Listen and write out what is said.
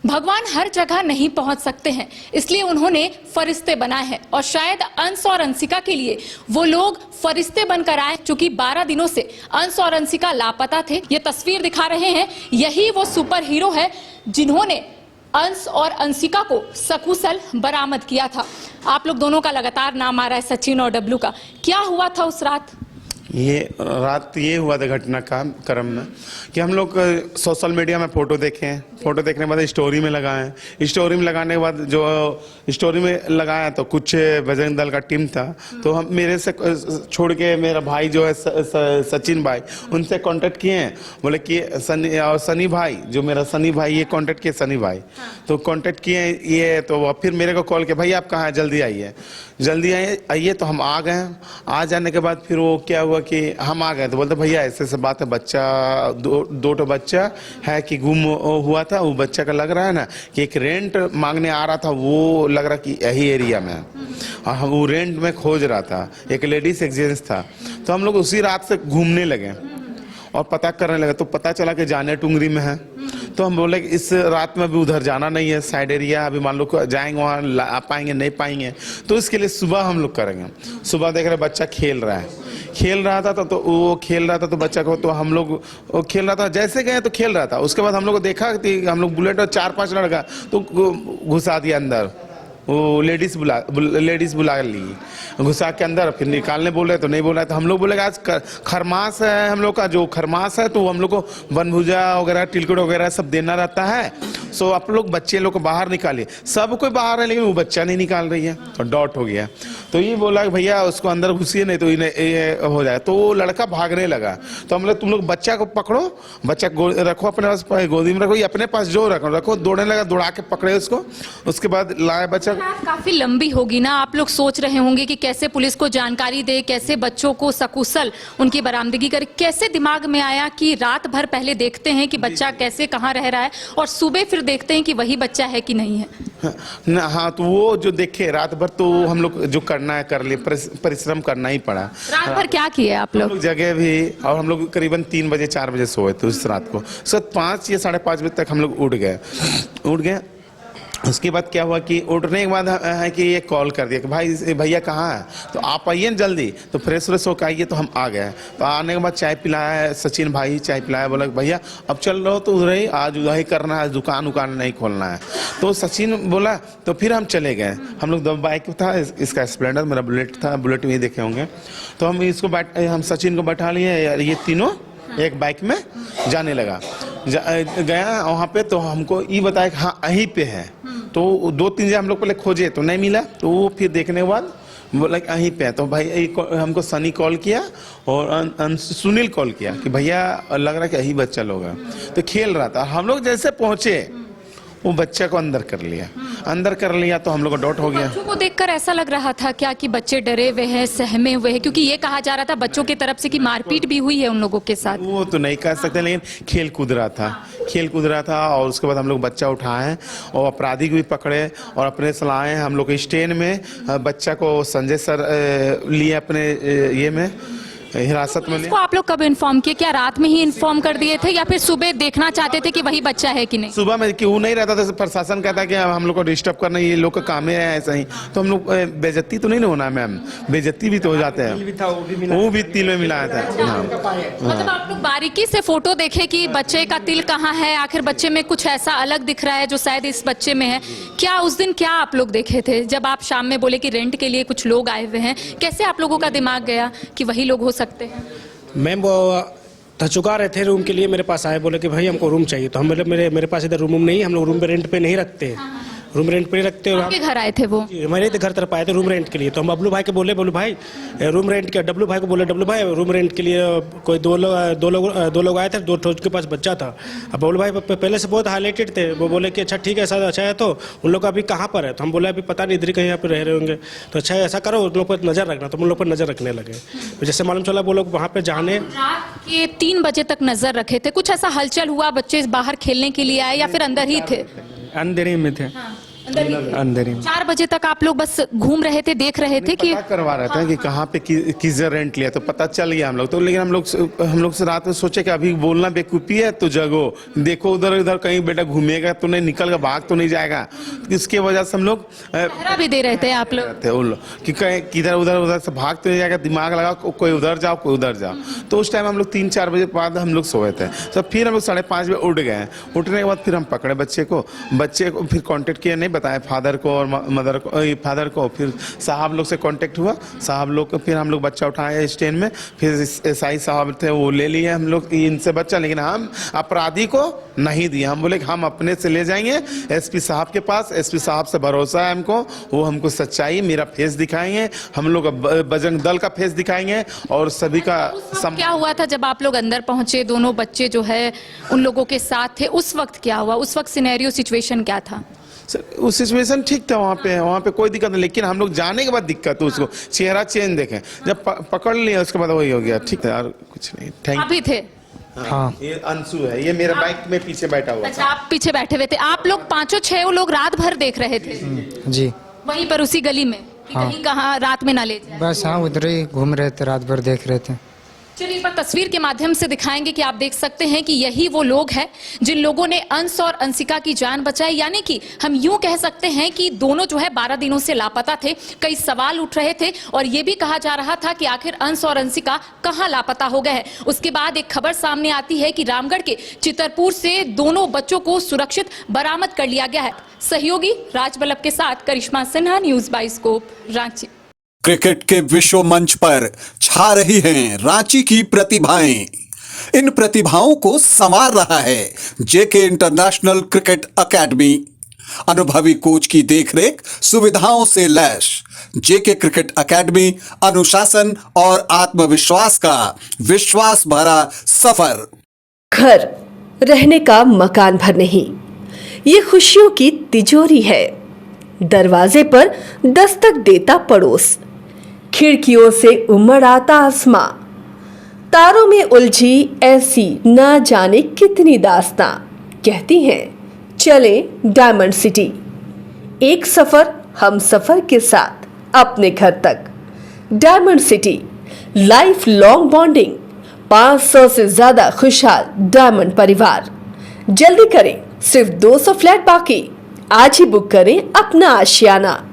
भगवान हर जगह नहीं पहुंच सकते हैं, इसलिए उन्होंने फरिश्ते बनाए हैं और शायद अंश और अंशिका के लिए वो लोग फरिश्ते बनकर आए। चूंकि 12 दिनों से अंश और अंशिका लापता थे। ये तस्वीर दिखा रहे हैं, यही वो सुपर हीरो है जिन्होंने अंश और अंशिका को सकुशल बरामद किया था। आप लोग दोनों का लगातार नाम आ रहा है, सचिन और डब्लू का। क्या हुआ था उस रात? ये रात ये हुआ था घटना का क्रम में कि हम लोग सोशल मीडिया में फ़ोटो देखे हैं। फ़ोटो देखने के बाद स्टोरी में लगाए। स्टोरी में लगाने के बाद जो स्टोरी में लगाया तो कुछ बजरंग दल का टीम था, तो हम मेरे से छोड़ के मेरा भाई जो है सचिन भाई, उनसे कांटेक्ट किए हैं। बोले कि सनी भाई, जो मेरा सनी भाई, ये कांटेक्ट किए सनी भाई। तो कांटेक्ट किए ये, तो फिर मेरे को कॉल किया, भाई आप कहाँ हैं, जल्दी आइए, जल्दी आइए। तो हम आ गए। आ जाने के बाद फिर वो क्या हुआ कि हम आ गए, तो बोलते भैया ऐसे ऐसे बात है, बच्चा दो तो बच्चा है कि गुम हुआ था। वो बच्चा का लग रहा है ना कि एक रेंट मांगने आ रहा था, वो लग रहा कि यही एरिया में, और वो रेंट में खोज रहा था। एक लेडीज एक जेंट्स था। तो हम लोग उसी रात से घूमने लगे और पता करने लगे। तो पता चला कि जाने टुंगरी में है। तो हम बोले कि इस रात में भी उधर जाना नहीं है, साइड एरिया, अभी मान लो जाएंगे वहाँ आ पाएंगे नहीं पाएंगे, तो इसके लिए सुबह हम लोग करेंगे। सुबह देख रहे बच्चा खेल रहा है, खेल रहा था तो वो खेल रहा था, तो बच्चा को तो हम लोग वो खेल रहा था, जैसे गए तो खेल रहा था। उसके बाद हम लोग को देखा कि हम लोग बुलेट और 4-5 लड़का तो घुसा दिया अंदर। वो लेडीज बुला ली, घुसा के अंदर, फिर निकालने बोल रहे तो नहीं बोल रहा। तो हम लोग बोले आज खरमास है, हम लोग का जो खरमास है, तो हम लोग को बनभुजा वगैरह तिलकुट वगैरह सब देना रहता है। सो आप लोग बच्चे लोग को बाहर निकालिए। सब कोई बाहर है लेकिन वो बच्चा नहीं निकाल रही है, तो डॉट हो गया। तो ये बोला कि भैया उसको अंदर घुसिए नहीं तो ये हो जाए। तो वो लड़का भागने लगा। तो हम लोग तुम लोग बच्चा को पकड़ो, बच्चा रखो अपने पास, गोदी में रखो, ये अपने पास जो रखो। दौड़ने लगा, दौड़ा के पकड़े उसको। उसके बाद लाया बच्चा। काफी लंबी होगी ना, आप लोग सोच रहे होंगे कि कैसे पुलिस को जानकारी दे, कैसे बच्चों को सकुशल उनकी बरामदगी करे। कैसे दिमाग में आया कि रात भर पहले देखते हैं कि बच्चा कैसे कहाँ रह रहा है और सुबह फिर देखते हैं कि वही बच्चा है कि नहीं है? हाँ, तो वो जो देखे रात भर, तो हम लोग जो करना है कर लिए, परिश्रम करना ही पड़ा। रात भर क्या किए आप लोग? जगह भी, और हम लोग करीबन 3 बजे 4 बजे सोए थे उस रात को। सर 5 या 5:30 बजे तक हम लोग उठ गए। उसके बाद क्या हुआ कि उठने के बाद है कि ये कॉल कर दिया कि भाई भैया कहाँ है, तो आप आइए जल्दी। तो फ्रेश होकर आइए। तो हम आ गए। तो आने के बाद चाय पिलाया, सचिन भाई चाय पिलाया। बोला भैया अब चल रहो तो उधर ही, आज उधर ही करना है, दुकान नहीं खोलना है। तो सचिन बोला, तो फिर हम चले गए। हम लोग 2 बाइक था, इसका स्प्लेंडर, मेरा बुलेट था, बुलेट में देखे होंगे। तो हम सचिन को बैठा लिए, ये तीनों एक बाइक में जाने लगा। गया वहाँ पे, तो हमको ये बताया कि हाँ यहीं पे है। तो 2-3 जगह हम लोग पहले खोजे तो नहीं मिला। तो वो फिर देखने के बाद बोला कि यहीं पे है। तो भाई हमको सनी कॉल किया और सुनील कॉल किया कि भैया लग रहा है कि यही बच्चा लोग है। तो खेल रहा था। हम लोग जैसे पहुँचे, वो बच्चा को अंदर कर लिया। तो हम लोग को डॉट हो गया। बच्चों को देखकर ऐसा लग रहा था क्या कि बच्चे डरे हुए हैं, सहमे हुए हैं? क्योंकि ये कहा जा रहा था बच्चों की तरफ से कि मारपीट भी हुई है उन लोगों के साथ। वो तो नहीं कह सकते, लेकिन खेल कूद रहा था। और उसके बाद हम लोग बच्चा उठाए और अपराधी को भी पकड़े और अपने से लाए। हम लोग स्टेशन में बच्चा को संजय सर लिए अपने ये में हिरासत में। इसको आप लोग कब इन्फॉर्म किए? क्या रात में ही इन्फॉर्म कर दिए थे या फिर सुबह देखना चाहते थे कि वही बच्चा है कि नहीं? सुबह में क्यों नहीं रहता था, प्रशासन कहता है कि हम लोग को डिस्टर्ब करना, ये लोग का काम है ऐसा ही। तो हम लोग बेइज्जती तो नहीं होना मैम, बेइज्जती भी तो हो जाते हैं। वो भी तिल में मिलाया था। मतलब आप लोग बारीकी से फोटो देखे कि बच्चे का तिल कहाँ है, आखिर बच्चे में कुछ ऐसा अलग दिख रहा है जो शायद इस बच्चे में है। क्या उस दिन क्या आप लोग देखे थे जब आप शाम में बोले कि रेंट के लिए कुछ लोग आए हुए हैं? कैसे आप लोगों का दिमाग गया कि वही लोग हो सकते हैं? मैम वो चुका रहे थे रूम के लिए, मेरे पास आए, बोले कि भाई हमको रूम चाहिए। तो हम बोले मेरे पास इधर रूम नहीं, हम लोग रूम पे रेंट पे नहीं रखते, रूम रेंट पे रखते हो। आपके घर आए थे वो? हमारे घर तरफ आए थे रूम रेंट के लिए। तो हम बबलू भाई के बोले भाई रूम रेंट के, डब्लू भाई को बोले डब्लू भाई रूम रेंट के लिए कोई दो लोग आए थे, 2 ठोज के पास बच्चा था। अब बबलू भाई पहले से बहुत हाईलाइटेड थे। वो बोले कि अच्छा ठीक है, ऐसा अच्छा है, तो उन लोग अभी कहाँ पर है? तो हम बोले अभी पता नहीं, इधर कहीं यहाँ पे रह रहे होंगे। तो अच्छा ऐसा करो उन लोग पर नजर रखना। तो उन लोग पर नजर रखने लगे। तो जैसे मालूम चला वो लोग वहाँ पे जाने रात के 3 बजे तक नजर रखे थे। कुछ ऐसा हलचल हुआ, बच्चे बाहर खेलने के लिए आए या फिर अंदर ही थे? अंधेरे में थे। अंदर ही 4 बजे तक आप लोग बस घूम रहे थे, देख रहे थे कि पता करवा रहे थे कि कहाँ पे किसने रेंट लिया, तो पता चल गया हम लोग तो। लेकिन हम लोग से रात में सोचे कि अभी बोलना बेवकूफ़ी है, तो जगो देखो उधर उधर कहीं बेटा घूमेगा तो नहीं, निकल कर भाग तो नहीं जाएगा। इसके वजह से हम लोग पहरा भी दे रहे थे आप लोग। थे उन लोग कि कहीं किधर उधर से भाग तो नहीं जाएगा, दिमाग लगा कोई उधर जाओ कोई उधर जाओ। तो उस टाइम हम लोग 3-4 बजे बाद हम लोग सोए थे। तो फिर हम लोग 5:30 बजे उठ गए। उठने के बाद फिर हम पकड़े बच्चे को फिर कांटेक्ट किया, नहीं बताया फादर को और मदर को, फादर को। फिर साहब लोग से कांटेक्ट हुआ, साहब लोग को, फिर हम लोग बच्चा उठाए स्टैंड में। फिर एसआई साहब थे वो ले लिए हम लोग इनसे बच्चा, लेकिन हम अपराधी को नहीं दिया। हम बोले कि हम अपने से ले जाएंगे एसपी साहब के पास, एसपी साहब से भरोसा है हमको, वो हमको सच्चाई मेरा फेस दिखाएंगे, हम लोग बजरंग दल का फेस दिखाएंगे और सभी का क्या हुआ था जब आप लोग अंदर पहुंचे, दोनों बच्चे जो है उन लोगों के साथ थे, उस वक्त क्या हुआ? उस वक्त सिनेरियो सिचुएशन क्या था? सर उस सिचुएशन ठीक था, वहाँ पे कोई दिक्कत नहीं। लेकिन हम लोग जाने के बाद दिक्कत हुई, उसको चेहरा चेंज देखें, जब पकड़ लिया उसके बाद वही हो गया। ठीक है यार, कुछ नहीं। थैंक आप भी थे? हाँ। ये अंशु है, ये मेरा बाइक में पीछे बैठा हुआ अच्छा, आप पीछे बैठे हुए थे। आप लोग 5-6 लोग रात भर देख रहे थे जी। वहीं पर उसी गली में कि कहीं कहाँ रात में ना ले जाए? बस हाँ, उधर ही घूम रहे थे, रात भर देख रहे थे। चलिए एक बार तस्वीर के माध्यम से दिखाएंगे कि आप देख सकते हैं कि यही वो लोग हैं जिन लोगों ने अंश और अंशिका की जान बचाई। यानी कि हम यूं कह सकते हैं कि दोनों जो है 12 दिनों से लापता थे। कई सवाल उठ रहे थे और ये भी कहा जा रहा था कि आखिर अंश और अंशिका कहां लापता हो गए हैं। उसके बाद एक खबर सामने आती है कि रामगढ़ के चितरपुर से दोनों बच्चों को सुरक्षित बरामद कर लिया गया है। सहयोगी राजबल्लभ के साथ Karishma Sinha, news bioscope, Ranchi. Cricket के विश्व मंच पर छा रही हैं रांची की प्रतिभाएं। इन प्रतिभाओं को संवार रहा है जेके इंटरनेशनल क्रिकेट एकेडमी। अनुभवी कोच की देखरेख, सुविधाओं से लैस जेके क्रिकेट एकेडमी अनुशासन और आत्मविश्वास का विश्वास भरा सफर। घर रहने का मकान भर नहीं, ये खुशियों की तिजोरी है। दरवाजे पर दस्तक देता पड़ोस, खिड़कियों से उमड़ आता आसमां, तारों में उलझी ऐसी ना जाने कितनी दास्तां। कहती हैं चले डायमंड सिटी, एक सफर हम सफर के साथ अपने घर तक। Diamond city, life long bonding, 500 से ज्यादा खुशहाल डायमंड परिवार। जल्दी करें, सिर्फ 200 फ्लैट बाकी। आज ही बुक करें अपना आशियाना।